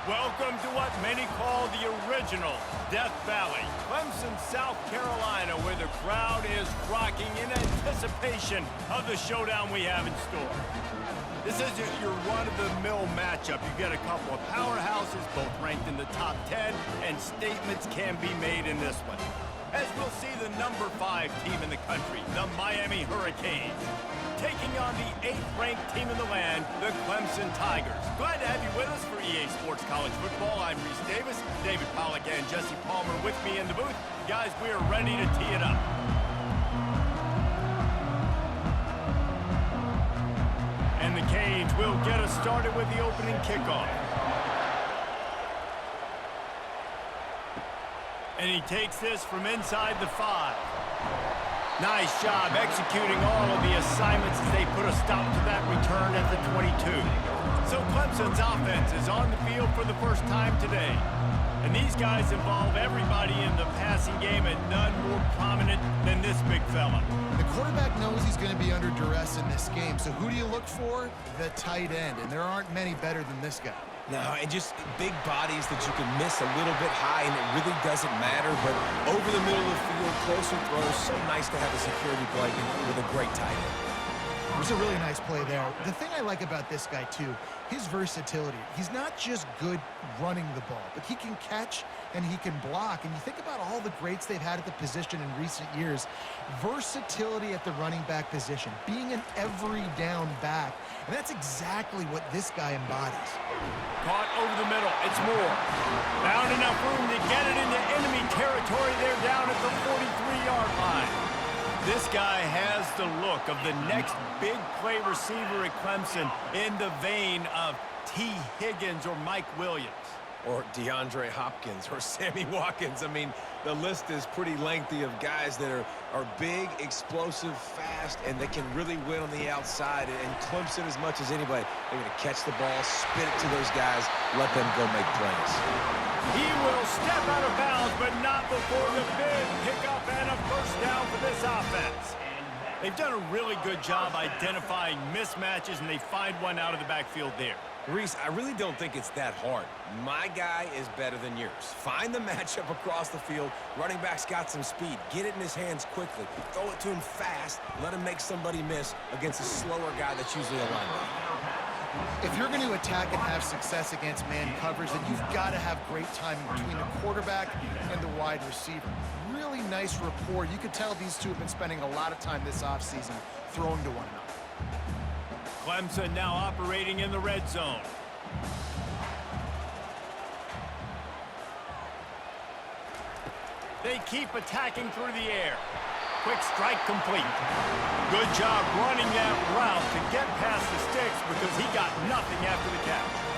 Welcome to what many call the original Death Valley, Clemson, South Carolina, where the crowd is rocking in anticipation of the showdown we have in store. This isn't your run-of-the-mill matchup. You get a couple of powerhouses, both ranked in the top 10, and statements can be made in this one. As we'll see the number 5 team in the country, the Miami Hurricanes, taking on the 8th-ranked team in the land, the Clemson Tigers. Glad to have you with us for EA Sports College Football. I'm Reese Davis, David Pollack and Jesse Palmer with me in the booth. Guys, we are ready to tee it up. And the Canes will get us started with the opening kickoff. And he takes this from inside the 5. Nice job executing all of the assignments as they put a stop to that return at the 22. So Clemson's offense is on the field for the first time today. And these guys involve everybody in the passing game, and none more prominent than this big fella. The quarterback knows he's going to be under duress in this game, so who do you look for? The tight end, and there aren't many better than this guy. No, and just big bodies that you can miss a little bit high, and it really doesn't matter. But over the middle of the field, closer throws, so nice to have a security blanket with a great tight end. It was a really nice play there. The thing I like about this guy, too, his versatility. He's not just good running the ball, but he can catch and he can block. And you think about all the greats they've had at the position in recent years. Versatility at the running back position, being an every down back. And that's exactly what this guy embodies. Caught over the middle. It's Moore. Found enough room to get it into enemy territory. They're down at the 43-yard line. This guy has the look of the next big play receiver at Clemson in the vein of T. Higgins or Mike Williams. Or DeAndre Hopkins or Sammy Watkins. I mean, the list is pretty lengthy of guys that are big, explosive, fast, and they can really win on the outside. And Clemson, as much as anybody, they're going to catch the ball, spin it to those guys, let them go make plays. He will step out of bounds, but not before the big pickup and a first down for this offense. They've done a really good job identifying mismatches, and they find one out of the backfield there. Reese, I really don't think it's that hard. My guy is better than yours. Find the matchup across the field. Running back's got some speed. Get it in his hands quickly. Throw it to him fast. Let him make somebody miss against a slower guy that's usually a linebacker. If you're going to attack and have success against man coverage, then you've got to have great timing between the quarterback and the wide receiver. Really nice rapport. You could tell these two have been spending a lot of time this offseason throwing to one another. Clemson now operating in the red zone. They keep attacking through the air. Quick strike complete. Good job running that route to get past the sticks because he got nothing after the catch.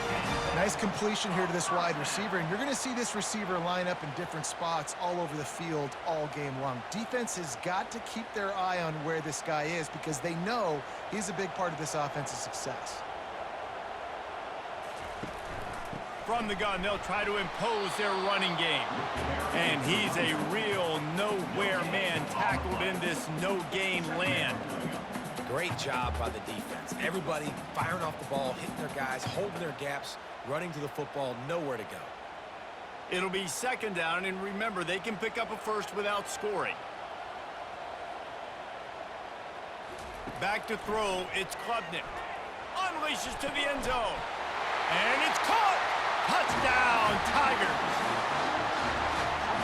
Nice completion here to this wide receiver, and you're going to see this receiver line up in different spots all over the field all game long. Defense has got to keep their eye on where this guy is because they know he's a big part of this offense's success. From the gun, they'll try to impose their running game. And he's a real nowhere man tackled in this no-gain land. Great job by the defense. Everybody firing off the ball, hitting their guys, holding their gaps, running to the football, nowhere to go. It'll be second down, and remember, they can pick up a first without scoring. Back to throw, it's Klubnik. Unleashes to the end zone. And it's caught! Touchdown, Tigers!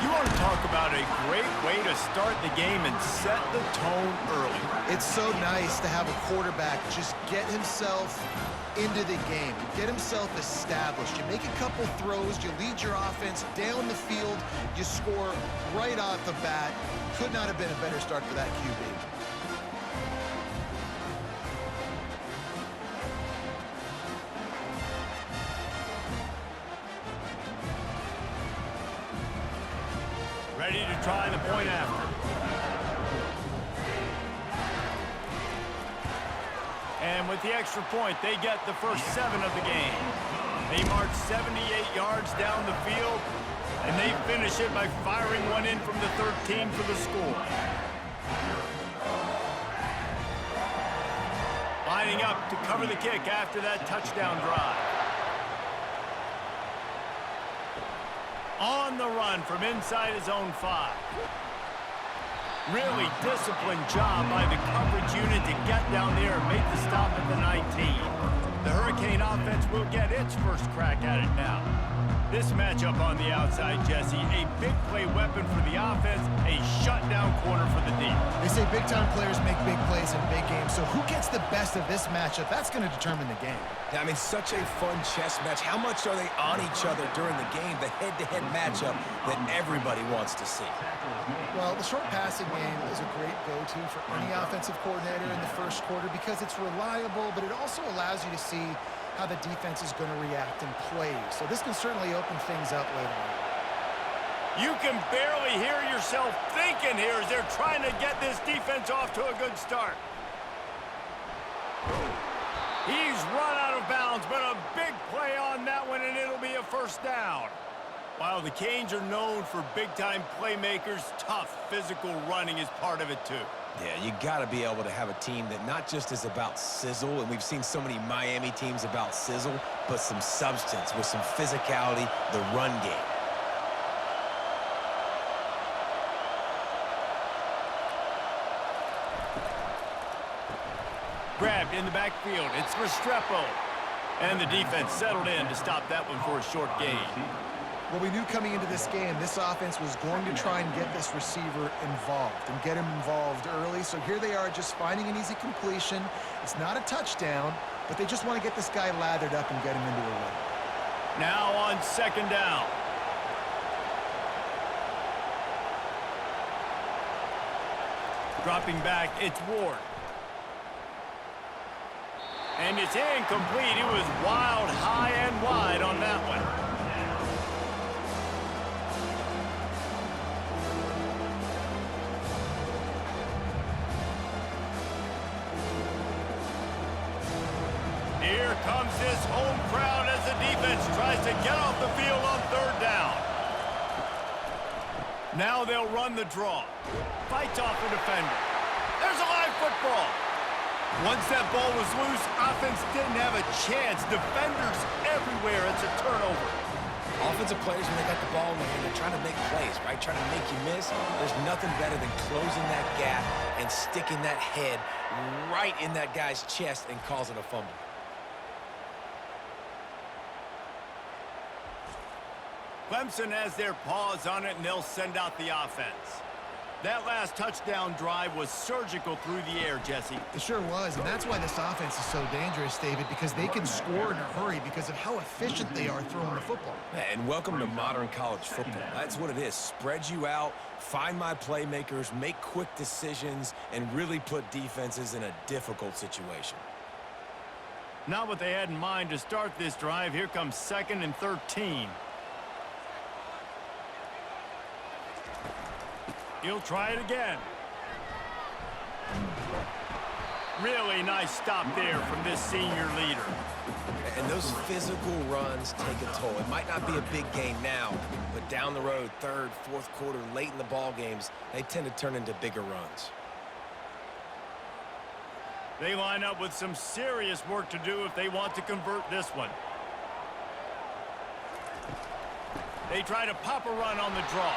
You want to talk about a great way to start the game and set the tone early. It's so nice to have a quarterback just get himself into the game, get himself established. You make a couple throws, you lead your offense down the field, you score right off the bat. Could not have been a better start for that QB. Ready to try the point after. And with the extra point, they get the first 7 of the game. They march 78 yards down the field, and they finish it by firing one in from the 13 for the score. Lining up to cover the kick after that touchdown drive. On the run from inside his own 5. Really disciplined job by the coverage unit to get down there and make the stop at the 19. The Hurricane offense will get its first crack at it now. This matchup on the outside, Jesse, a big play weapon for the offense, a shutdown corner for the D. They say big-time players make big plays in big games, so who gets the best of this matchup? That's going to determine the game. Yeah, I mean, such a fun chess match. How much are they on each other during the game, the head-to-head matchup that everybody wants to see? Well, the short passing game is a great go-to for any offensive coordinator in the first quarter because it's reliable, but it also allows you to see how the defense is going to react and play. So this can certainly open things up later on. You can barely hear yourself thinking here as they're trying to get this defense off to a good start. He's run out of bounds, but a big play on that one, and it'll be a first down. While the Canes are known for big-time playmakers, tough physical running is part of it too. Yeah, you got to be able to have a team that not just is about sizzle, and we've seen so many Miami teams about sizzle, but some substance with some physicality, the run game. Grabbed in the backfield. It's Restrepo. And the defense settled in to stop that one for a short gain. Well, we knew coming into this game, this offense was going to try and get this receiver involved and get him involved early. So here they are just finding an easy completion. It's not a touchdown, but they just want to get this guy lathered up and get him into a run. Now on second down. Dropping back, it's Ward. And it's incomplete. It was wild, high and wide on that one. Here comes this home crowd as the defense tries to get off the field on third down. Now they'll run the draw. Fights off a defender. There's a live football. Once that ball was loose, offense didn't have a chance. Defenders everywhere. It's a turnover. Offensive players, when they got the ball in their hand, they're trying to make plays, right? Trying to make you miss. There's nothing better than closing that gap and sticking that head right in that guy's chest and causing a fumble. Clemson has their paws on it, and they'll send out the offense. That last touchdown drive was surgical through the air, Jesse. It sure was, and that's why this offense is so dangerous, David, because they can score in a hurry because of how efficient they are throwing the football. Yeah, and welcome to modern college football. That's what it is. Spread you out, find my playmakers, make quick decisions, and really put defenses in a difficult situation. Not what they had in mind to start this drive. Here comes 2nd and 13. He'll try it again. Really nice stop there from this senior leader. And those physical runs take a toll. It might not be a big gain now, but down the road, third, fourth quarter, late in the ball games, they tend to turn into bigger runs. They line up with some serious work to do if they want to convert this one. They try to pop a run on the draw.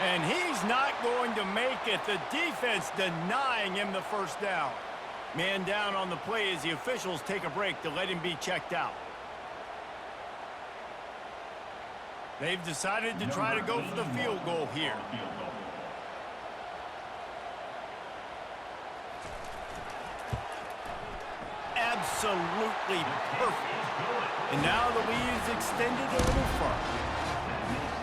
And he's not going to make it. The defense denying him the first down. Man down on the play as the officials take a break to let him be checked out. They've decided to try to go for the field goal here. Absolutely perfect. And now the lead is extended a little further.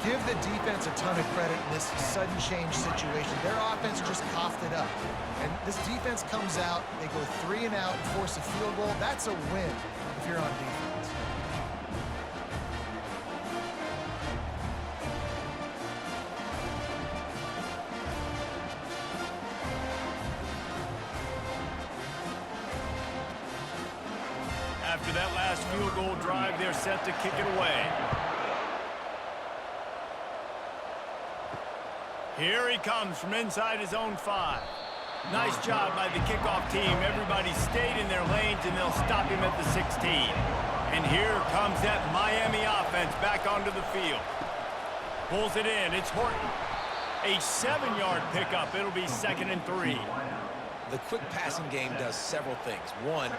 Give the defense a ton of credit in this sudden change situation. Their offense just coughed it up. And this defense comes out, they go 3 and out and force a field goal. That's a win if you're on defense. After that last field goal drive, they're set to kick it away. Here he comes from inside his own 5. Nice job by the kickoff team. Everybody stayed in their lanes, and they'll stop him at the 16. And here comes that Miami offense back onto the field. Pulls it in. It's Horton. A 7-yard pickup. It'll be 2nd and 3. The quick passing game does several things. One,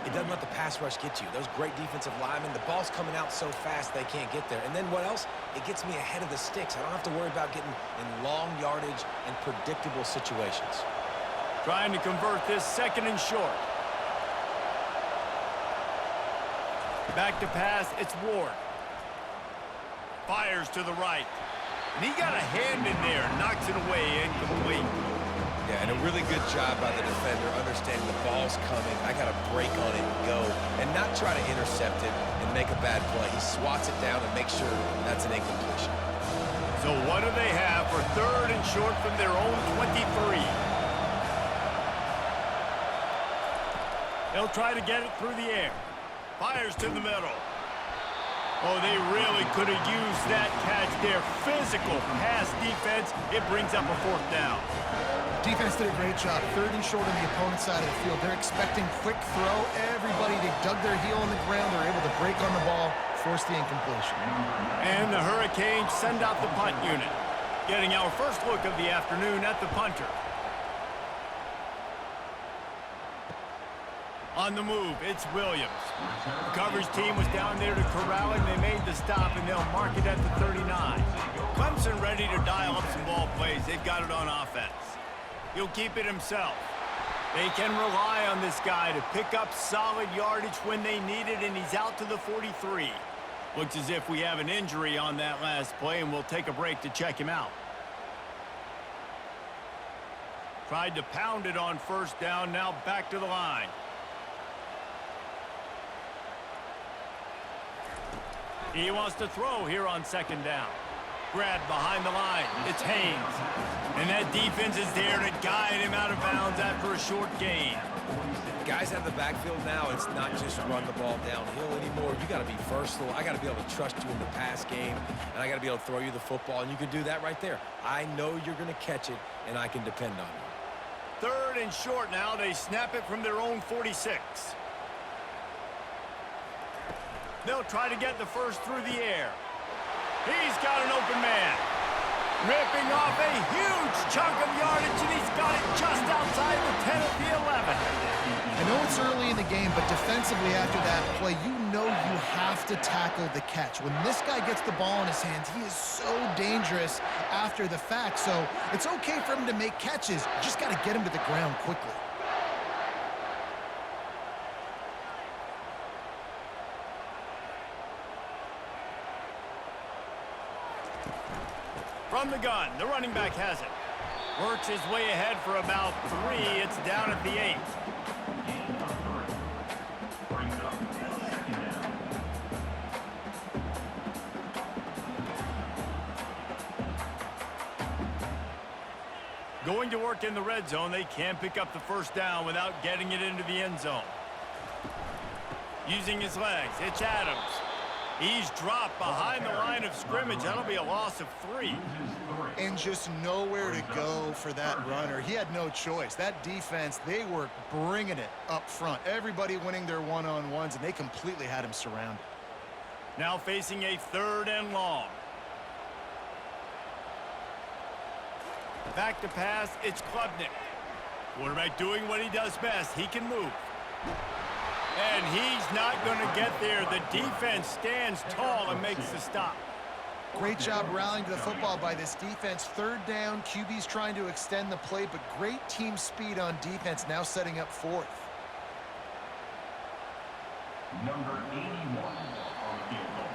it doesn't let the pass rush get you. Those great defensive linemen, the ball's coming out so fast they can't get there. And then what else? It gets me ahead of the sticks. I don't have to worry about getting in long yardage and predictable situations. Trying to convert this 2nd and short. Back to pass, it's Ward. Fires to the right. And he got a hand in there, knocks it away, incomplete. Yeah, and a really good job by the defender understanding the ball's coming. I got to break on it and go and not try to intercept it and make a bad play. He swats it down and makes sure that's an incompletion. So what do they have for 3rd and short from their own 23? They'll try to get it through the air. Fires to the middle. Oh, they really could have used that catch there. Physical pass defense. It brings up a 4th down. Defense did a great job. 3rd and short on the opponent's side of the field. They're expecting quick throw. Everybody, they dug their heel on the ground. They're able to break on the ball, force the incompletion. And the Hurricanes send out the punt unit. Getting our first look of the afternoon at the punter. On the move, it's Williams. The coverage team was down there to corral it, and they made the stop, and they'll mark it at the 39. Clemson ready to dial up some ball plays. They've got it on offense. He'll keep it himself. They can rely on this guy to pick up solid yardage when they need it, and he's out to the 43. Looks as if we have an injury on that last play, and we'll take a break to check him out. Tried to pound it on 1st down, now back to the line. He wants to throw here on 2nd down. Grabbed behind the line. It's Haynes. And that defense is there to guide him out of bounds after a short gain. Guys out of the backfield now, it's not just run the ball downhill anymore. You got to be versatile. I got to be able to trust you in the pass game, and I got to be able to throw you the football, and you can do that right there. I know you're going to catch it, and I can depend on you. 3rd and short now. They snap it from their own 46. They'll try to get the 1st through the air. He's got an open man. Ripping off a huge chunk of yardage, and he's got it just outside the 10 of the 11. I know it's early in the game, but defensively after that play, you know you have to tackle the catch. When this guy gets the ball in his hands, he is so dangerous after the fact. So it's okay for him to make catches. You just got to get him to the ground quickly. From the gun, the running back has it. Works his way ahead for about 3. It's down at the 8. Going to work in the red zone, they can pick up the 1st down without getting it into the end zone. Using his legs, it's Adams. He's dropped behind the line of scrimmage. That'll be a loss of 3. And just nowhere to go for that runner. He had no choice. That defense, they were bringing it up front. Everybody winning their one-on-ones, and they completely had him surrounded. Now facing a 3rd and long. Back to pass, it's Klubnik. Quarterback doing what he does best. He can move. And he's not going to get there. The defense stands tall and makes the stop. Great job rallying to the football by this defense. 3rd down, QB's trying to extend the play, but great team speed on defense, now setting up 4th. Number 81 on the field goal.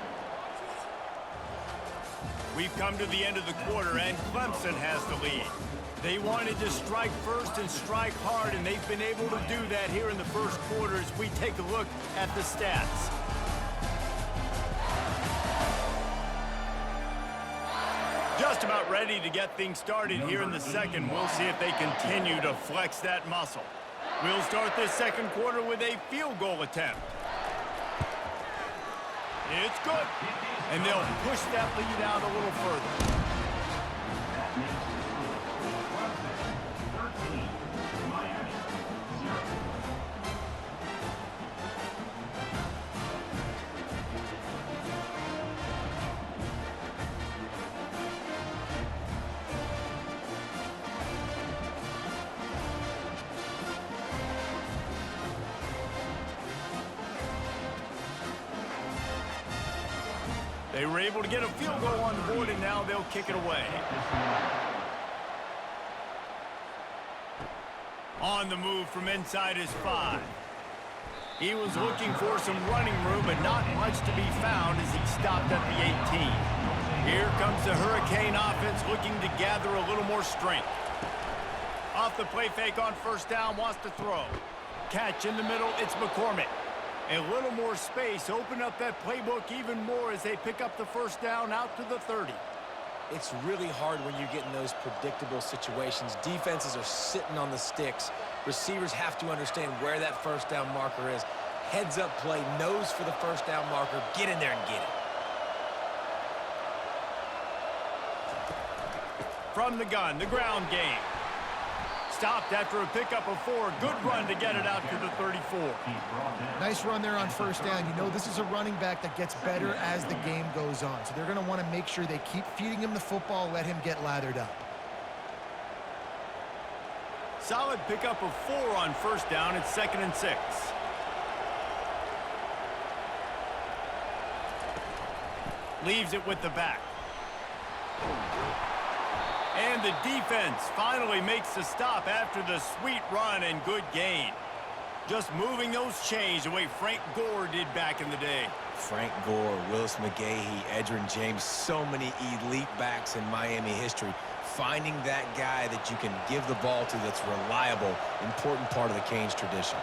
We've come to the end of the quarter, and Clemson has the lead. They wanted to strike first and strike hard, and they've been able to do that here in the first quarter as we take a look at the stats. Just about ready to get things started here in the second. We'll see if they continue to flex that muscle. We'll start this second quarter with a field goal attempt. It's good. And they'll push that lead out a little further. They were able to get a field goal on the board, and now they'll kick it away. On the move from inside his 5. He was looking for some running room, but not much to be found as he stopped at the 18. Here comes the Hurricane offense looking to gather a little more strength. Off the play fake on first down, wants to throw. Catch in the middle, it's McCormick. A little more space, open up that playbook even more as they pick up the first down out to the 30. It's really hard when you get in those predictable situations. Defenses are sitting on the sticks. Receivers have to understand where that first down marker is. Heads up play, nose for the first down marker. Get in there and get it. From the gun, the ground game. Stopped after a pickup of 4. Good run to get it out to the 34. Nice run there on first down. You know, this is a running back that gets better as the game goes on. So they're going to want to make sure they keep feeding him the football, let him get lathered up. Solid pickup of 4 on first down. It's 2nd and 6. Leaves it with the back. And the defense finally makes the stop after the sweet run and good gain. Just moving those chains the way Frank Gore did back in the day. Frank Gore, Willis McGahee, Edgerrin James, so many elite backs in Miami history. Finding that guy that you can give the ball to that's reliable, important part of the Canes tradition.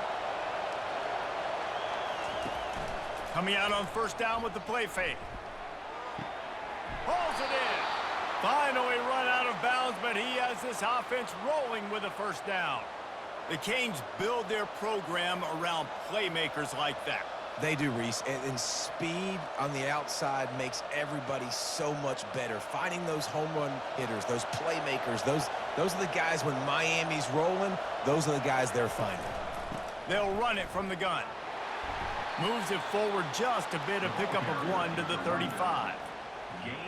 Coming out on first down with the play fake. Pulls it in. Finally run out of bounds, but he has this offense rolling with a first down. The Canes build their program around playmakers like that. They do, Reese, and speed on the outside makes everybody so much better. Finding those home run hitters, those playmakers, those are the guys when Miami's rolling, those are the guys they're finding. They'll run it from the gun. Moves it forward just a bit, a pickup of 1 to the 35.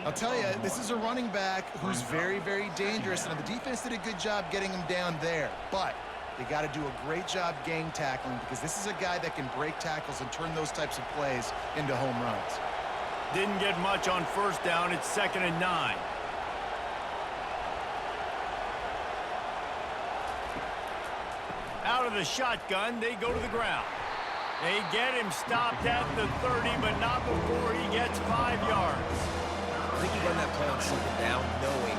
I'll tell you, this is a running back who's very, very dangerous, and the defense did a good job getting him down there. But they got to do a great job gang tackling because this is a guy that can break tackles and turn those types of plays into home runs. Didn't get much on first down. It's 2nd and 9. Out of the shotgun, they go to the ground. They get him stopped at the 30, but not before he gets 5 yards. I think you run that play on 2nd down knowing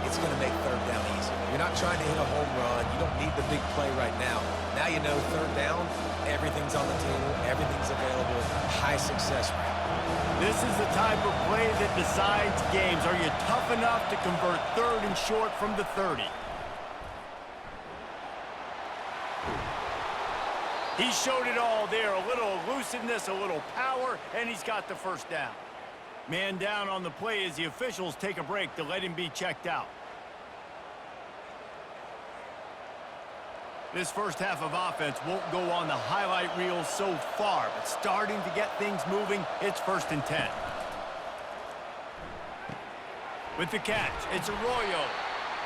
it's going to make 3rd down easy. You're not trying to hit a home run. You don't need the big play right now. Now you know 3rd down, everything's on the table, everything's available, high success rate. This is the type of play that decides games. Are you tough enough to convert 3rd and short from the 30? He showed it all there, a little elusiveness, a little power, and he's got the first down. Man down on the play as the officials take a break to let him be checked out. This first half of offense won't go on the highlight reel so far, but starting to get things moving, it's 1st and 10. With the catch, it's Arroyo,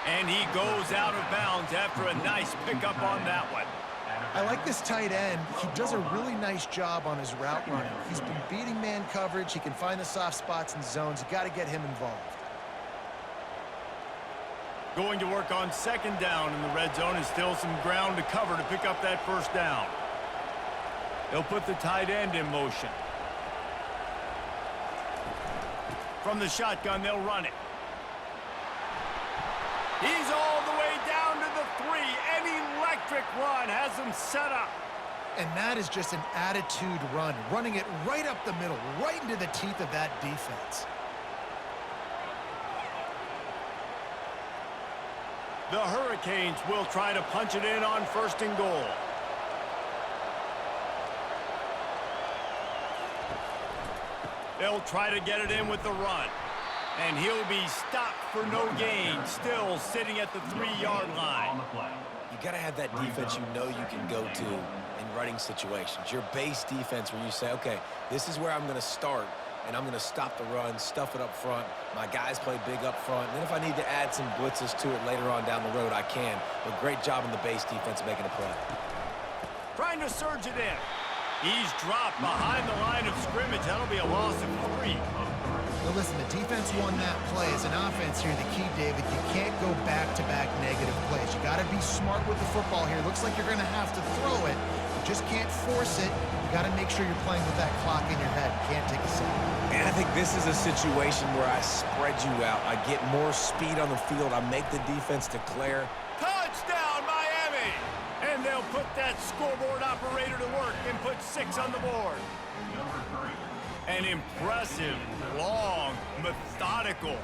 and he goes out of bounds after a nice pickup on that one. I like this tight end. He does a really nice job on his route running. He's been beating man coverage. He can find the soft spots and zones. You got to get him involved. Going to work on 2nd down in the red zone and still some ground to cover to pick up that first down. They'll put the tight end in motion. From the shotgun, they'll run it. He's all the way down to the 3. An electric run has him set up. And that is just an attitude run, running it right up the middle, right into the teeth of that defense. The Hurricanes will try to punch it in on 1st and goal. They'll try to get it in with the run. And he'll be stopped for no gain, still sitting at the 3-yard line. You got to have that defense you know you can go to in running situations. Your base defense where you say, okay, this is where I'm going to start, and I'm going to stop the run, stuff it up front. My guys play big up front. And then if I need to add some blitzes to it later on down the road, I can. But great job in the base defense making a play. Trying to surge it in. He's dropped behind the line of scrimmage. That'll be a loss of 3. Now listen, the defense won that play. As an offense here, the key, David, you can't go back-to-back negative plays. You got to be smart with the football here. Looks like you're going to have to throw it. You just can't force it. You got to make sure you're playing with that clock in your head. You can't take a sack. And I think this is a situation where I spread you out. I get more speed on the field. I make the defense declare. Touchdown, Miami! And they'll put that scoreboard operator to work and put 6 on the board. An impressive, long, methodical,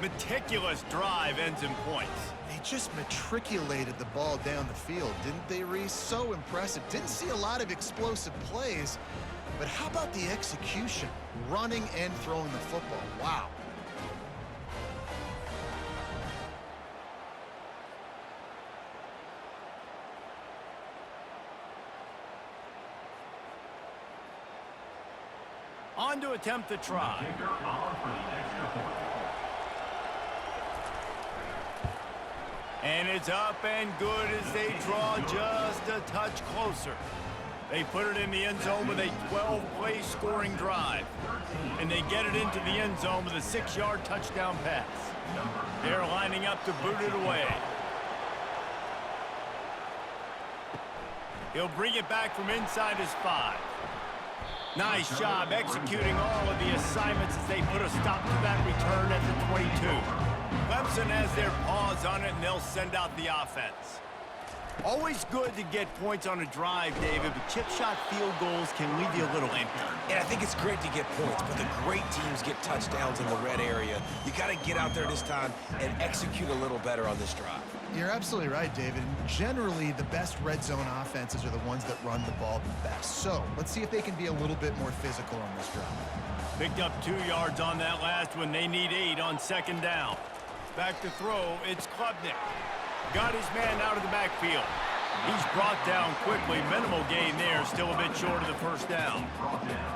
meticulous drive ends in points. They just matriculated the ball down the field, didn't they, Reese? So impressive. Didn't see a lot of explosive plays, but how about the execution? Running and throwing the football. Wow. On to attempt the try. And it's up and good as they draw just a touch closer. They put it in the end zone with a 12-play scoring drive. And they get it into the end zone with a 6-yard touchdown pass. They're lining up to boot it away. He'll bring it back from inside his 5. Nice job executing all of the assignments as they put a stop to that return at the 22. Clemson has their paws on it, and they'll send out the offense. Always good to get points on a drive, David, but chip shot field goals can leave you a little empty. And I think it's great to get points, but the great teams get touchdowns in the red area. You got to get out there this time and execute a little better on this drive. You're absolutely right, David. And generally, the best red zone offenses are the ones that run the ball the best. So let's see if they can be a little bit more physical on this drive. Picked up 2 yards on that last one. They need 8 on 2nd down. Back to throw, it's Klubnik. Got his man out of the backfield. He's brought down quickly. Minimal gain there, still a bit short of the 1st down.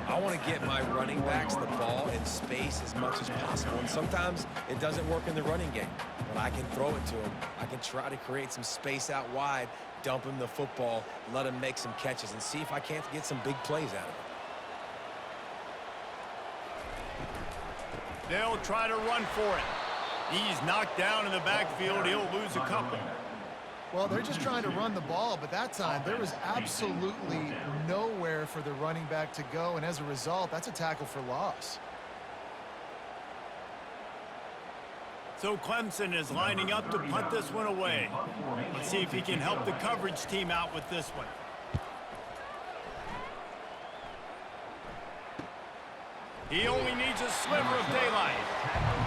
I want to get my running backs the ball in space as much as possible. And sometimes it doesn't work in the running game. But I can throw it to him. I can try to create some space out wide, dump him the football, let him make some catches, and see if I can't get some big plays out of him. They'll try to run for it. He's knocked down in the backfield. He'll lose a couple. Well, they're just trying to run the ball, but that time there was absolutely nowhere for the running back to go, and as a result, that's a tackle for loss. So Clemson is lining up to punt this one away. Let's see if he can help the coverage team out with this one. He only needs a sliver of daylight.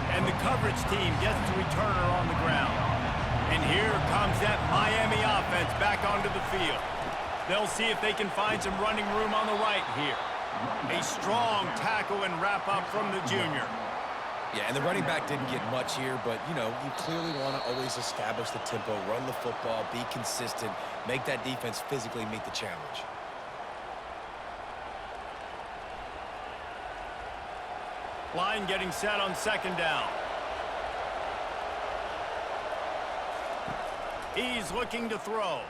And the coverage team gets the returner on the ground. And here comes that Miami offense back onto the field. They'll see if they can find some running room on the right here. A strong tackle and wrap up from the junior. Yeah, and the running back didn't get much here, but, you know, you clearly want to always establish the tempo, run the football, be consistent, make that defense physically meet the challenge. Line getting set on 2nd down. He's looking to throw.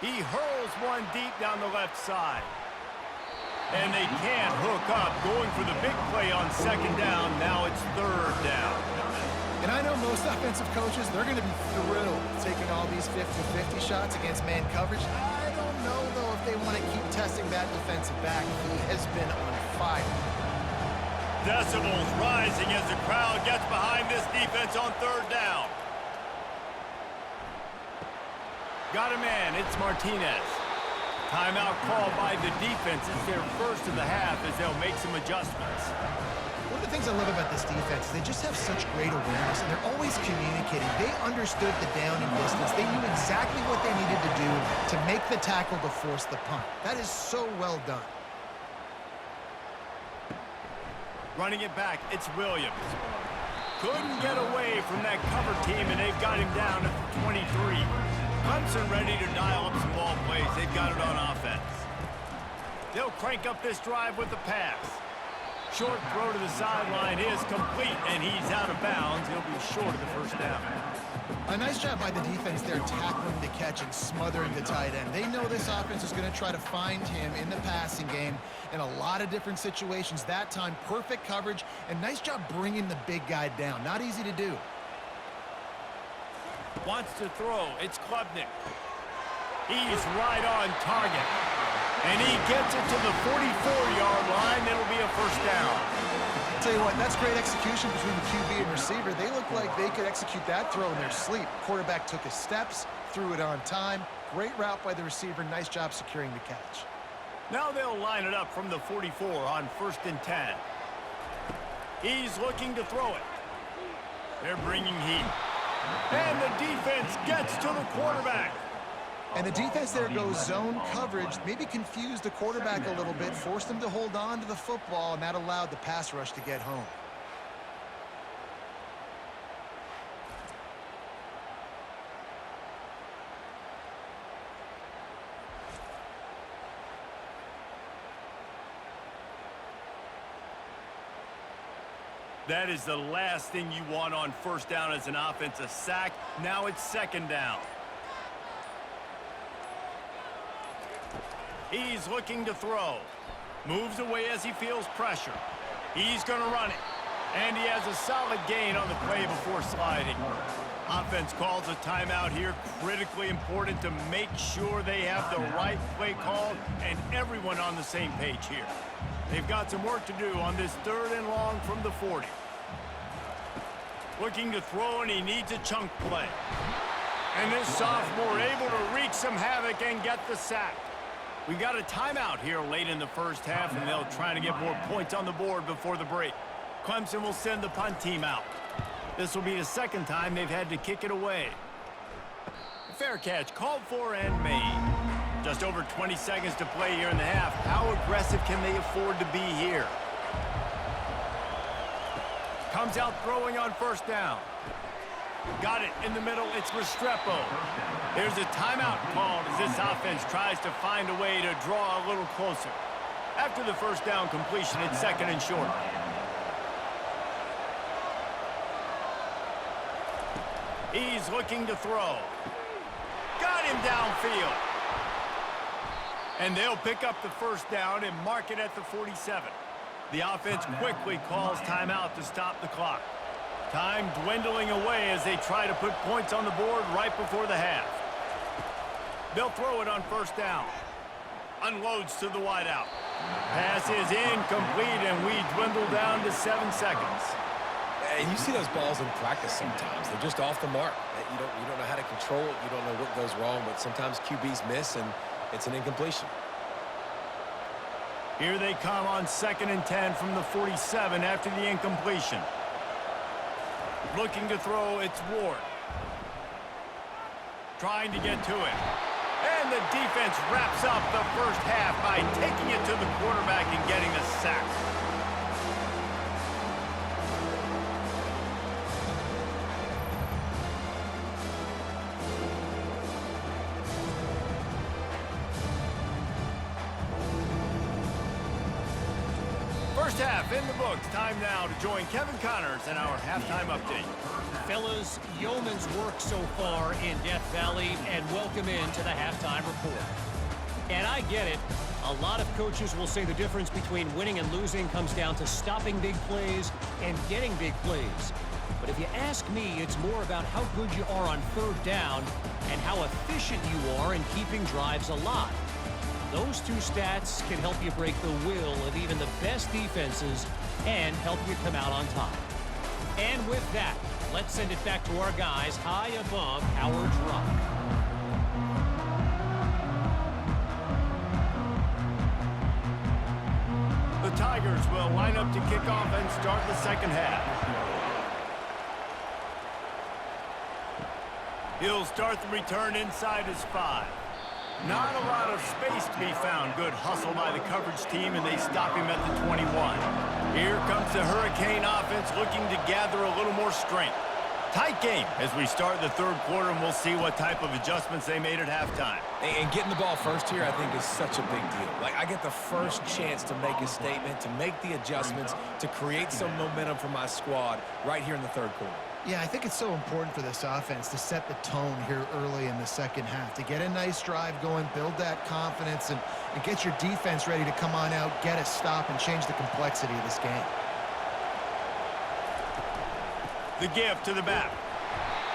He hurls one deep down the left side. And they can't hook up, going for the big play on 2nd down. Now it's 3rd down. And I know most offensive coaches, they're going to be thrilled taking all these 50-50 shots against man coverage. I don't know, though, if they want to keep testing that defensive back. He has been on fire. Decibels rising as the crowd gets behind this defense on 3rd down. Got a man, it's Martinez. Timeout called by the defense. It's their first of the half as they'll make some adjustments. One of the things I love about this defense is they just have such great awareness, and they're always communicating. They understood the down and distance. They knew exactly what they needed to do to make the tackle to force the punt. That is so well done. Running it back, it's Williams. Couldn't get away from that cover team, and they've got him down at the 23. Clemson ready to dial up some ball plays. They've got it on offense. They'll crank up this drive with the pass. Short throw to the sideline is complete, and he's out of bounds. He'll be short of the 1st down. A nice job by the defense there tackling the catch and smothering the tight end. They know this offense is going to try to find him in the passing game in a lot of different situations. That time, perfect coverage, and nice job bringing the big guy down. Not easy to do. Wants to throw. It's Klubnik. He's right on target. And he gets it to the 44-yard line. It'll be a first down. I'll tell you what, that's great execution between the QB and receiver. They look like they could execute that throw in their sleep. Quarterback took his steps, threw it on time. Great route by the receiver. Nice job securing the catch. Now they'll line it up from the 44 on 1st and 10. He's looking to throw it. They're bringing heat. And the defense gets to the quarterback. And the defense there goes zone coverage, maybe confused the quarterback a little bit, forced him to hold on to the football, and that allowed the pass rush to get home. That is the last thing you want on 1st down as an offense, a sack. Now it's 2nd down. He's looking to throw. Moves away as he feels pressure. He's going to run it. And he has a solid gain on the play before sliding. Offense calls a timeout here. Critically important to make sure they have the right play call and everyone on the same page here. They've got some work to do on this 3rd and long from the 40. Looking to throw, and he needs a chunk play. And this sophomore able to wreak some havoc and get the sack. We got a timeout here late in the 1st half, and they'll try to get more points on the board before the break. Clemson will send the punt team out. This will be the 2nd time they've had to kick it away. Fair catch called for and made. Just over 20 seconds to play here in the half. How aggressive can they afford to be here? Comes out throwing on 1st down. Got it in the middle. It's Restrepo. There's a timeout called as this offense tries to find a way to draw a little closer. After the 1st down completion, it's 2nd and short. He's looking to throw. Got him downfield. And they'll pick up the 1st down and mark it at the 47. The offense quickly calls timeout to stop the clock. Time dwindling away as they try to put points on the board right before the half. They'll throw it on 1st down. Unloads to the wideout. Pass is incomplete, and we dwindle down to 7 seconds. And you see those balls in practice sometimes. They're just off the mark. You don't know how to control it. You don't know what goes wrong, but sometimes QBs miss, and it's an incompletion. Here they come on 2nd and 10 from the 47 after the incompletion. Looking to throw, it's Ward. Trying to get to it. And the defense wraps up the 1st half by taking it to the quarterback and getting the sack. First half in the books. Time now to join Kevin Connors in our halftime update. Fellas, yeoman's work so far in Death Valley, and welcome into the halftime report. And I get it. A lot of coaches will say the difference between winning and losing comes down to stopping big plays and getting big plays. But if you ask me, it's more about how good you are on 3rd down and how efficient you are in keeping drives alive. Those two stats can help you break the will of even the best defenses and help you come out on top. And with that, let's send it back to our guys high above Howard's Rock. The Tigers will line up to kick off and start the 2nd half. He'll start the return inside his 5. Not a lot of space to be found. Good hustle by the coverage team, and they stop him at the 21. Here comes the Hurricane offense looking to gather a little more strength. Tight game as we start the 3rd quarter, and we'll see what type of adjustments they made at halftime. And getting the ball first here, I think, is such a big deal. Like, I get the first chance to make a statement, to make the adjustments, to create some momentum for my squad right here in the 3rd quarter. Yeah, I think it's so important for this offense to set the tone here early in the second half, to get a nice drive going, build that confidence, and get your defense ready to come on out, get a stop, and change the complexity of this game. The give to the back.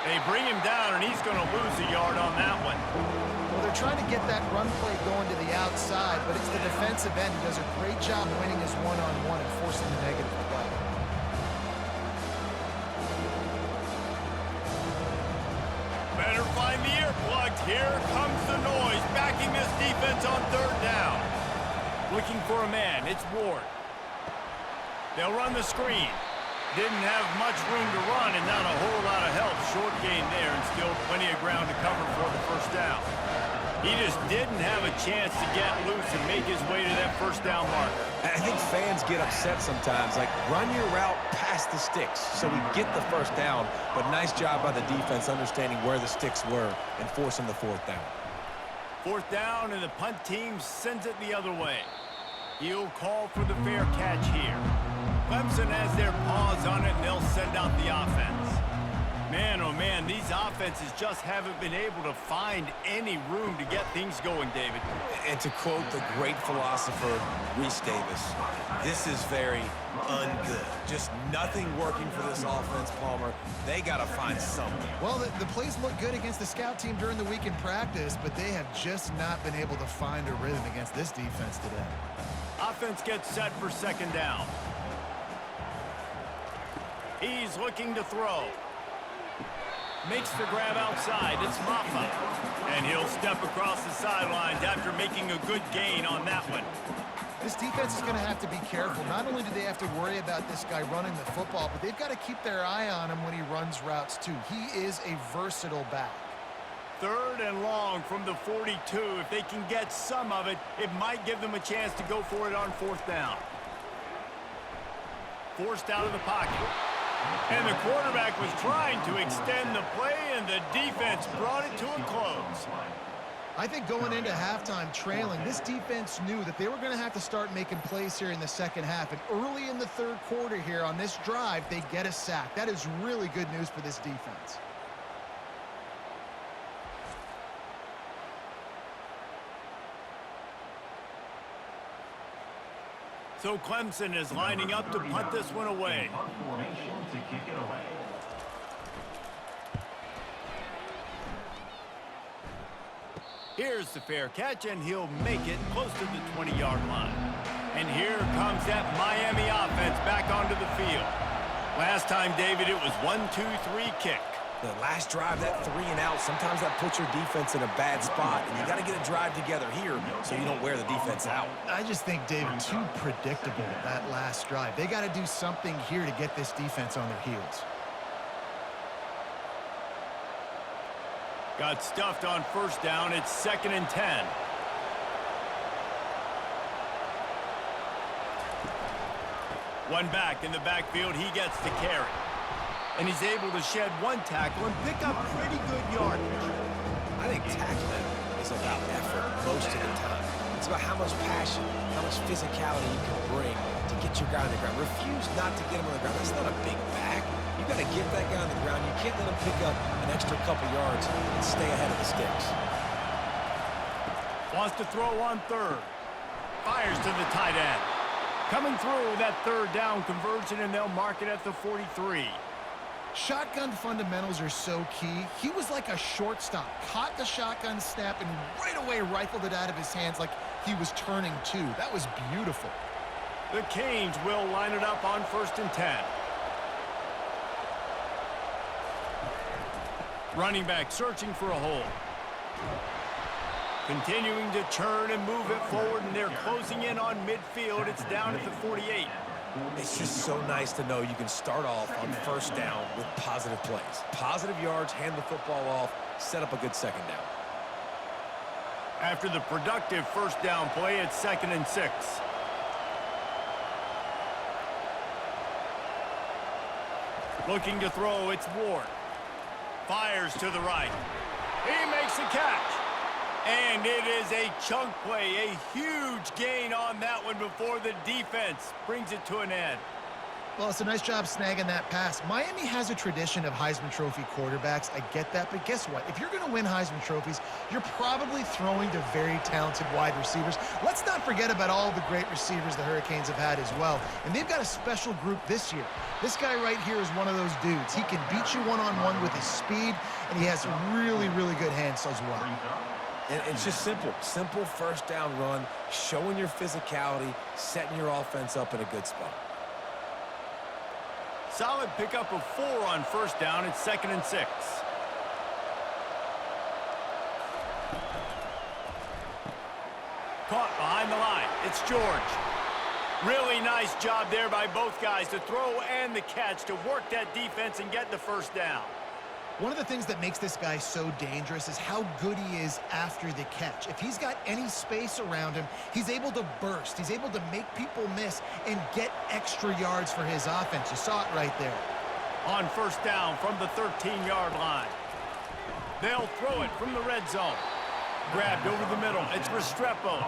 They bring him down, and he's going to lose a yard on that one. Well, they're trying to get that run play going to the outside, but it's the defensive end who does a great job winning his one-on-one and forcing the negative play. Better find the earplugs. Here comes the noise, backing this defense on third down. Looking for a man. It's Ward. They'll run the screen. Didn't have much room to run and not a whole lot of help. Short gain there and still plenty of ground to cover for the first down. He just didn't have a chance to get loose and make his way to that first down marker. I think fans get upset sometimes, like run your route past the sticks so we get the first down, but nice job by the defense understanding where the sticks were and forcing the fourth down. Fourth down, and the punt team sends it the other way. He'll call for the fair catch here. Clemson has their paws on it, and they'll send out the offense. Man, oh man, these offenses just haven't been able to find any room to get things going, David. And to quote the great philosopher, Reese Davis, this is very ungood. Just nothing working for this offense, Palmer. They got to find something. Well, the plays look good against the scout team during the week in practice, but they have just not been able to find a rhythm against this defense today. Offense gets set for second down. He's looking to throw. Makes the grab outside. It's Maffa. And he'll step across the sidelines after making a good gain on that one. This defense is going to have to be careful. Not only do they have to worry about this guy running the football, but they've got to keep their eye on him when he runs routes too. He is a versatile back. Third and long from the 42. If they can get some of it, it might give them a chance to go for it on fourth down. Forced out of the pocket. And the quarterback was trying to extend the play, and the defense brought it to a close. I think going into halftime trailing, this defense knew that they were going to have to start making plays here in the second half. And early in the third quarter here on this drive, they get a sack. That is really good news for this defense. So Clemson is lining up to punt this one away. Formation to kick it away. Here's the fair catch, and he'll make it close to the 20-yard line. And here comes that Miami offense back onto the field. Last time, David, it was 1-2-3 kick. The last drive, that 3 and out, sometimes that puts your defense in a bad spot, and you got to get a drive together here so you don't wear the defense out. I just think, David, too predictable that last drive. They got to do something here to get this defense on their heels. Got stuffed on first down. It's 2nd and 10. One back in the backfield. He gets the carry. And he's able to shed one tackle and pick up pretty good yardage. I think tackling is about effort most of the time. It's about how much passion, how much physicality you can bring to get your guy on the ground. Refuse not to get him on the ground. That's not a big back. You got to get that guy on the ground. You can't let him pick up an extra couple yards and stay ahead of the sticks. Wants to throw on third. Fires to the tight end. Coming through that third down conversion, and they'll mark it at the 43. Shotgun fundamentals are so key. He was like a shortstop, caught the shotgun snap and right away rifled it out of his hands like he was turning two. That was beautiful. The Canes will line it up on 1st and 10. Running back searching for a hole. Continuing to turn and move it forward, and they're closing in on midfield. It's down at the 48. It's just so nice to know you can start off on first down with positive plays. Positive yards, hand the football off, set up a good second down. After the productive first down play, it's 2nd and 6. Looking to throw, it's Ward. Fires to the right. He makes a catch. And it is a chunk play, a huge gain on that one before the defense brings it to an end. Well, it's a nice job snagging that pass. Miami has a tradition of Heisman Trophy quarterbacks. I get that, but guess what? If you're going to win Heisman Trophies, you're probably throwing to very talented wide receivers. Let's not forget about all the great receivers the Hurricanes have had as well. And they've got a special group this year. This guy right here is one of those dudes. He can beat you one-on-one with his speed, and he has really, really good hands as well. And it's just simple first down run, showing your physicality, setting your offense up in a good spot. Solid pickup of 4 on first down. It's 2nd and 6. Caught behind the line. It's George. Really nice job there by both guys to throw and the catch to work that defense and get the first down. One of the things that makes this guy so dangerous is how good he is after the catch. If he's got any space around him, he's able to burst. He's able to make people miss and get extra yards for his offense. You saw it right there. On first down from the 13-yard line. They'll throw it from the red zone. Grabbed over the middle. It's Restrepo.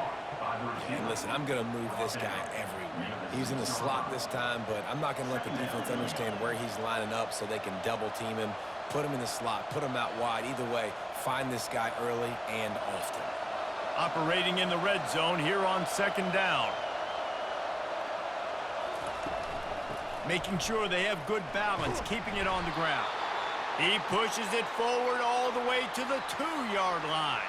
And listen, I'm going to move this guy everywhere. He's in the slot this time, but I'm not going to let the defense understand where he's lining up so they can double team him. Put him in the slot, put him out wide. Either way, find this guy early and often. Operating in the red zone here on 2nd down. Making sure they have good balance, keeping it on the ground. He pushes it forward all the way to the 2-yard line.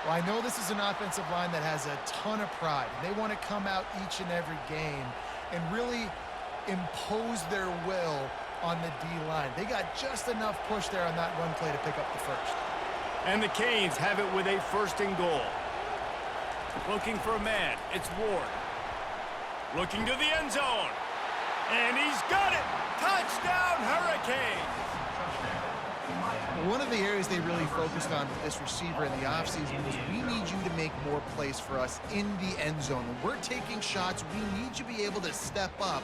Well, I know this is an offensive line that has a ton of pride. They want to come out each and every game and really impose their will on the D-line. They got just enough push there on that run play to pick up the first. And the Canes have it with a 1st and goal. Looking for a man. It's Ward. Looking to the end zone. And he's got it! Touchdown, Hurricanes! One of the areas they really focused on with this receiver in the offseason was we need you to make more plays for us in the end zone. When we're taking shots, we need you to be able to step up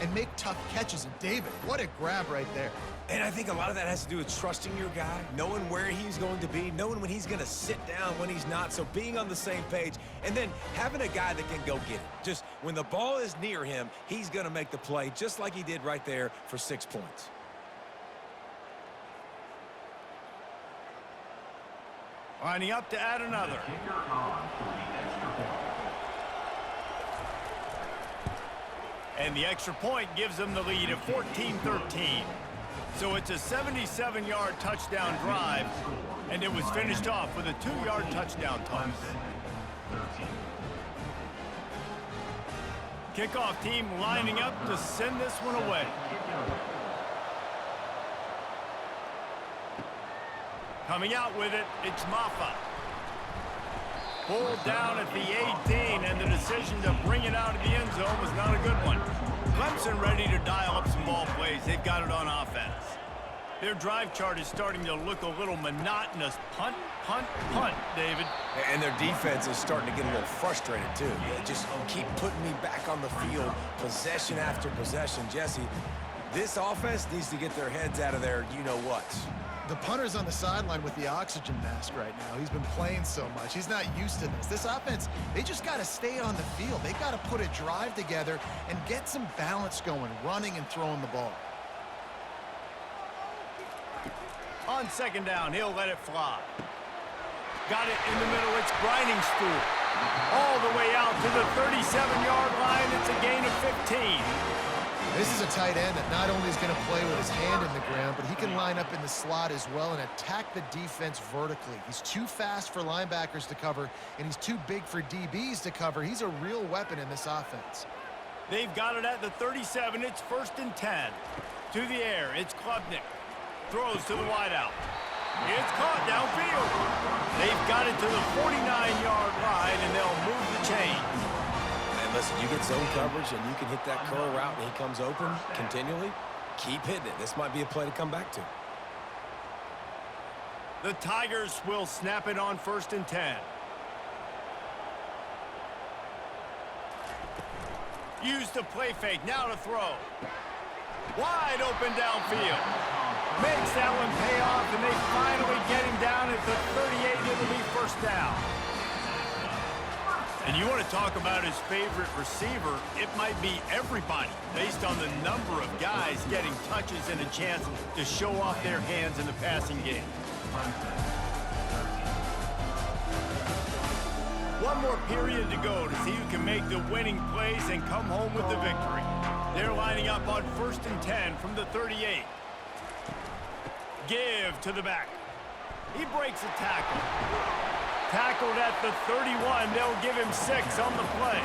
and make tough catches. And David, what a grab right there. And I think a lot of that has to do with trusting your guy, knowing where he's going to be, knowing when he's going to sit down, when he's not, so being on the same page, and then having a guy that can go get it. Just when the ball is near him, he's going to make the play, just like he did right there for 6 points. Lining up to add another. Kicker on for the extra point. And the extra point gives them the lead at 14-13. So it's a 77-yard touchdown drive, and it was finished off with a 2-yard touchdown toss. Kickoff team lining up to send this one away. Coming out with it, it's Maffa. Pulled down at the 18, and the decision to bring it out of the end zone was not a good one. Clemson ready to dial up some ball plays. They've got it on offense. Their drive chart is starting to look a little monotonous. Punt, punt, punt, David. And their defense is starting to get a little frustrated, too. They just keep putting me back on the field, possession after possession. Jesse, this offense needs to get their heads out of their you-know-what. The punter's on the sideline with the oxygen mask right now. He's been playing so much. He's not used to this. This offense, they just got to stay on the field. They've got to put a drive together and get some balance going, running and throwing the ball. On 2nd down, he'll let it fly. Got it in the middle. It's grinding stool. All the way out to the 37-yard line. It's a gain of 15. This is a tight end that not only is going to play with his hand in the ground, but he can line up in the slot as well and attack the defense vertically. He's too fast for linebackers to cover, and he's too big for DBs to cover. He's a real weapon in this offense. They've got it at the 37. It's 1st and 10. To the air, it's Klubnik. Throws to the wideout. It's caught downfield. They've got it to the 49-yard line, and they'll move the chains. And listen, you get zone coverage, and you can hit that curl route, and he comes open continually. Keep hitting it. This might be a play to come back to. The Tigers will snap it on 1st and 10. Use the play fake. Now to throw. Wide open downfield. Makes that one pay off, and they finally get him down at the 38. It'll be 1st down. And you want to talk about his favorite receiver, it might be everybody, based on the number of guys getting touches and a chance to show off their hands in the passing game. One more period to go to see who can make the winning plays and come home with the victory. They're lining up on 1st and 10 from the 38. Give to the back. He breaks a tackle. Tackled at the 31. They'll give him 6 on the play.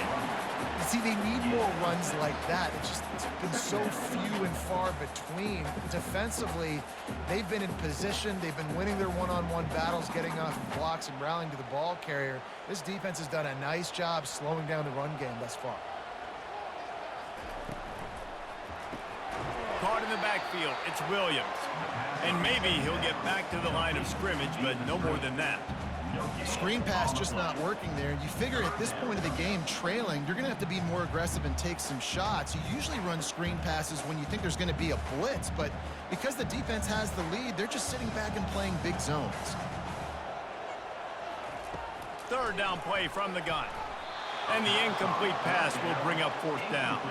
You see, they need more runs like that. It's been so few and far between. Defensively, they've been in position. They've been winning their one-on-one battles, getting off blocks and rallying to the ball carrier. This defense has done a nice job slowing down the run game thus far. Caught in the backfield, it's Williams. And maybe he'll get back to the line of scrimmage, but no more than that. Screen pass just not working there. You figure at this point of the game, trailing, you're going to have to be more aggressive and take some shots. You usually run screen passes when you think there's going to be a blitz, but because the defense has the lead, they're just sitting back and playing big zones. 3rd down play from the gun. And the incomplete pass will bring up 4th down.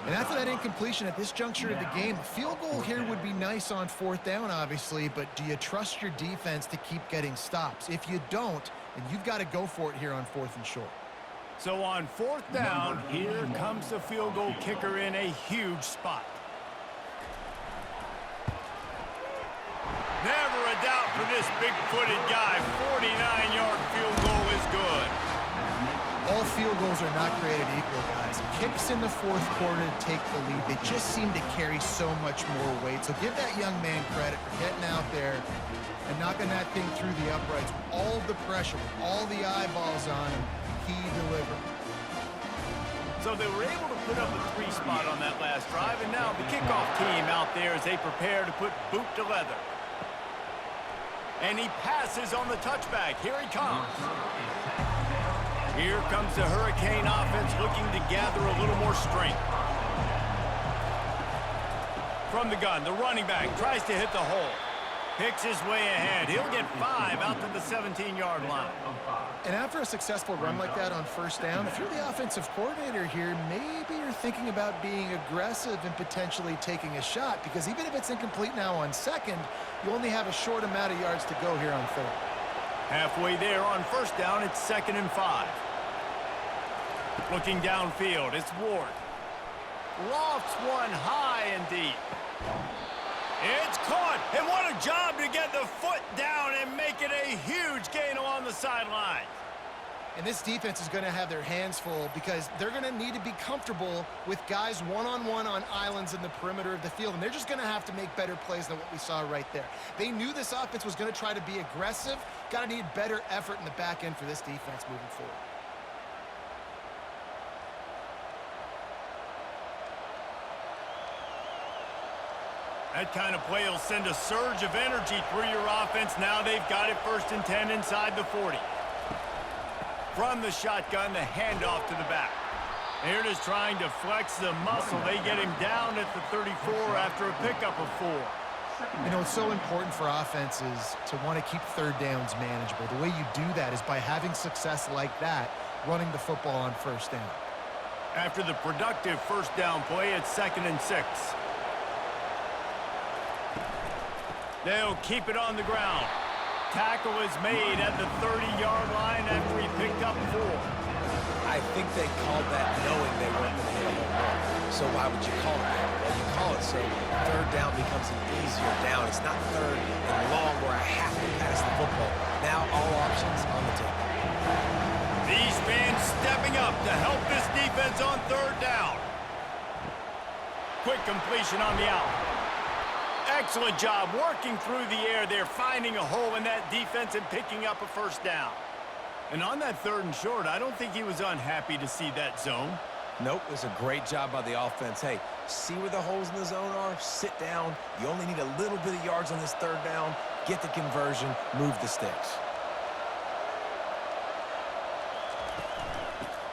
And after that incompletion at this juncture of the game, a field goal here would be nice on 4th down, obviously, but do you trust your defense to keep getting stops? If you don't, then you've got to go for it here on 4th and short. So on 4th down, here comes the field goal kicker in a huge spot. Never a doubt for this big-footed guy. 49-yard field goal is good. All field goals are not created equal, guys. Kicks in the 4th quarter to take the lead. They just seem to carry so much more weight. So give that young man credit for getting out there and knocking that thing through the uprights. With all of the pressure, with all the eyeballs on him, he delivered. So they were able to put up a 3 spot on that last drive, and now the kickoff team out there as they prepare to put boot to leather. And he passes on the touchback. Here he comes. Here comes the Hurricane offense looking to gather a little more strength. From the gun, the running back tries to hit the hole. Picks his way ahead. He'll get 5 out to the 17-yard line. And after a successful run like that on 1st down, if you're the offensive coordinator here, maybe you're thinking about being aggressive and potentially taking a shot, because even if it's incomplete now on 2nd, you only have a short amount of yards to go here on 3rd. Halfway there on 1st down, it's 2nd and 5. Looking downfield, it's Ward. Lofts one high and deep. It's caught, and what a job to get the foot down and make it a huge gain along the sideline. And this defense is going to have their hands full because they're going to need to be comfortable with guys one-on-one on islands in the perimeter of the field, and they're just going to have to make better plays than what we saw right there. They knew this offense was going to try to be aggressive. Got to need better effort in the back end for this defense moving forward. That kind of play will send a surge of energy through your offense. Now they've got it 1st and 10 inside the 40. From the shotgun, the handoff to the back. Here it is trying to flex the muscle. They get him down at the 34 after a pickup of 4. You know, it's so important for offenses to want to keep 3rd downs manageable. The way you do that is by having success like that, running the football on 1st down. After the productive 1st down play, it's 2nd and 6. They'll keep it on the ground. Tackle is made at the 30-yard line after he picked up 4. I think they called that knowing they weren't going to hit a home run. So why would you call it that? Well, you call it so 3rd down becomes an easier down. It's not 3rd and long where I have to pass the football. Now all options on the table. These fans stepping up to help this defense on 3rd down. Quick completion on the out. Excellent job working through the air there, finding a hole in that defense and picking up a 1st down. And on that 3rd and short, I don't think he was unhappy to see that zone. Nope, it was a great job by the offense. Hey, see where the holes in the zone are? Sit down. You only need a little bit of yards on this 3rd down. Get the conversion, move the sticks.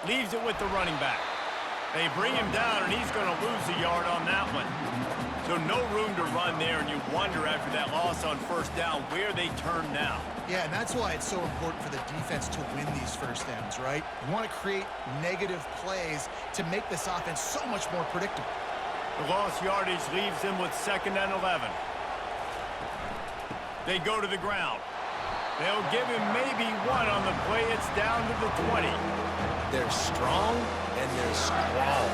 Leaves it with the running back. They bring him down, and he's going to lose a yard on that one. So no room to run there, and you wonder after that loss on 1st down where they turn now. Yeah, and that's why it's so important for the defense to win these first downs, right? You want to create negative plays to make this offense so much more predictable. The lost yardage leaves them with 2nd and 11. They go to the ground. They'll give him maybe one on the play. It's down to the 20. They're strong and they're strong.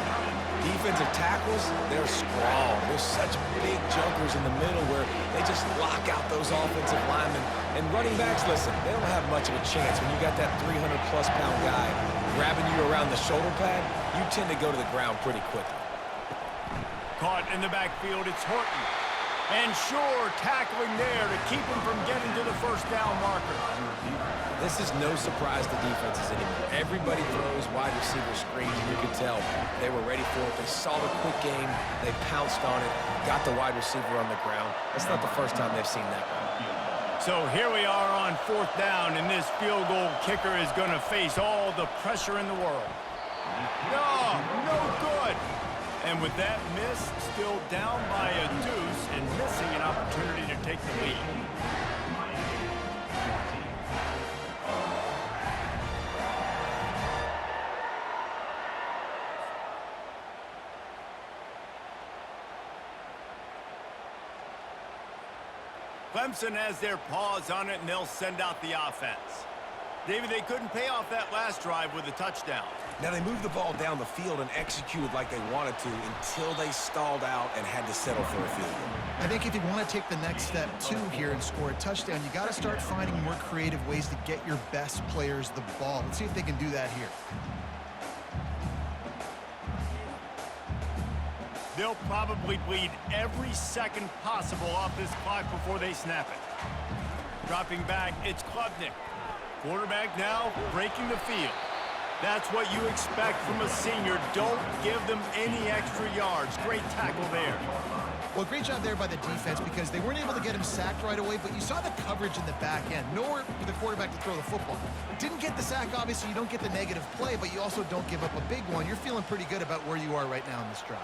Defensive tackles, they're strong. There's such big jumpers in the middle where they just lock out those offensive linemen. And running backs, listen, they don't have much of a chance. When you got that 300-plus pound guy grabbing you around the shoulder pad, you tend to go to the ground pretty quickly. Caught in the backfield, it's Horton. And sure, tackling there to keep him from getting to the first down marker. This is no surprise to defenses anymore. Everybody throws wide receiver screens, and you can tell they were ready for it. They saw the quick game. They pounced on it, got the wide receiver on the ground. That's not the first time they've seen that one. So here we are on 4th down, and this field goal kicker is going to face all the pressure in the world. No good. And with that miss, still down by a deuce and missing an opportunity to take the lead. Clemson has their paws on it, and they'll send out the offense. David, they couldn't pay off that last drive with a touchdown. Now, they moved the ball down the field and executed like they wanted to until they stalled out and had to settle for a field goal. I think if you want to take the next step, too, here and score a touchdown, you got to start finding more creative ways to get your best players the ball. Let's see if they can do that here. They'll probably bleed every second possible off this clock before they snap it. Dropping back, it's Klubnik. Quarterback now breaking the field. That's what you expect from a senior. Don't give them any extra yards. Great tackle there. Well, great job there by the defense because they weren't able to get him sacked right away, but you saw the coverage in the back end. Nowhere for the quarterback to throw the football. Didn't get the sack, obviously. You don't get the negative play, but you also don't give up a big one. You're feeling pretty good about where you are right now in this drive.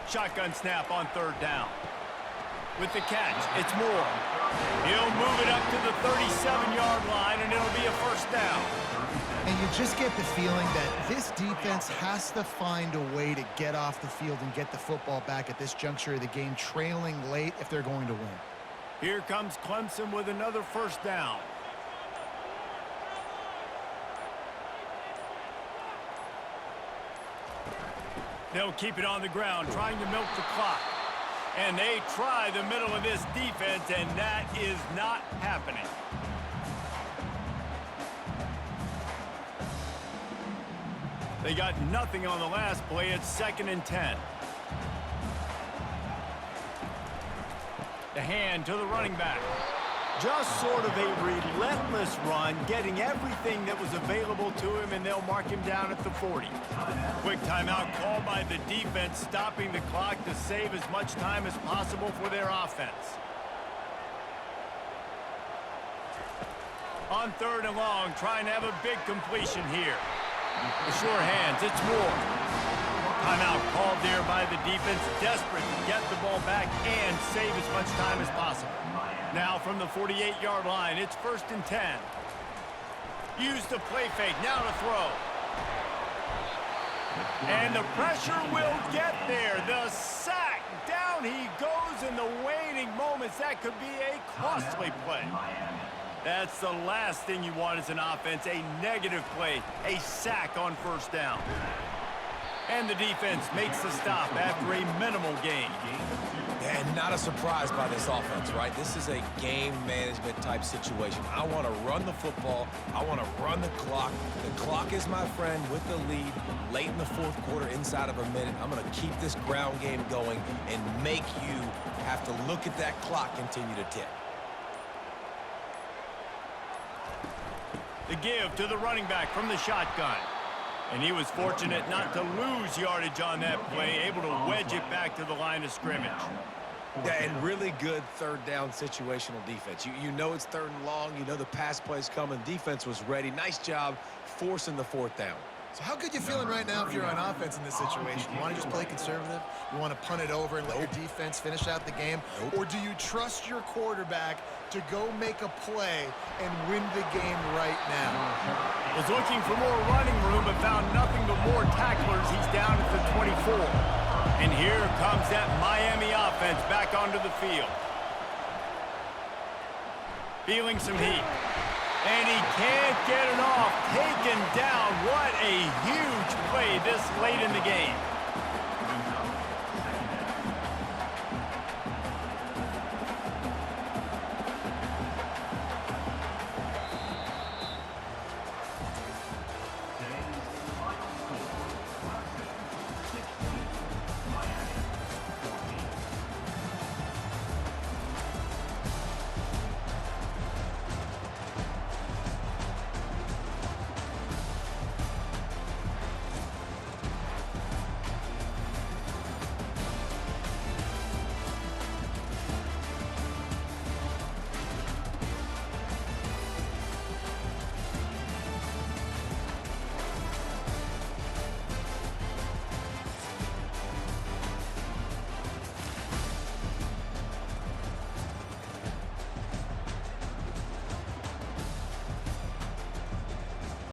Shotgun snap on 3rd down. With the catch, it's Moore. He'll move it up to the 37-yard line, and it'll be a first down. And you just get the feeling that this defense has to find a way to get off the field and get the football back at this juncture of the game, trailing late if they're going to win. Here comes Clemson with another first down. They'll keep it on the ground, trying to milk the clock. And they try the middle of this defense, and that is not happening. They got nothing on the last play. It's 2nd and 10. The hand to the running back. Just sort of a relentless run, getting everything that was available to him, and they'll mark him down at the 40. Quick timeout called by the defense, stopping the clock to save as much time as possible for their offense. On 3rd and long, trying to have a big completion here. The sure hands, it's Moore. Timeout called there by the defense, desperate to get the ball back and save as much time as possible. Now from the 48-yard line, it's 1st and 10. Use the play fake, now to throw. And the pressure will get there. The sack, down he goes in the waning moments. That could be a costly play. That's the last thing you want as an offense, a negative play, a sack on 1st down. And the defense makes the stop after a minimal gain. And not a surprise by this offense, right? This is a game management type situation. I want to run the football. I want to run the clock. The clock is my friend with the lead late in the 4th quarter, inside of a minute. I'm going to keep this ground game going and make you have to look at that clock continue to tick. The give to the running back from the shotgun. And he was fortunate not to lose yardage on that play, able to wedge it back to the line of scrimmage. Yeah, and really good 3rd down situational defense. You know it's 3rd and long. You know the pass play's coming. Defense was ready. Nice job forcing the 4th down. So how good you feeling right now if you're on offense in this situation? You want to just play conservative? You want to punt it over and let your defense finish out the game? Or do you trust your quarterback to go make a play and win the game right now? Was looking for more running room, but found nothing but more tacklers. He's down at the 24. And here comes that Miami offense back onto the field. Feeling some heat. And he can't get it off. Taken down. What a huge play this late in the game.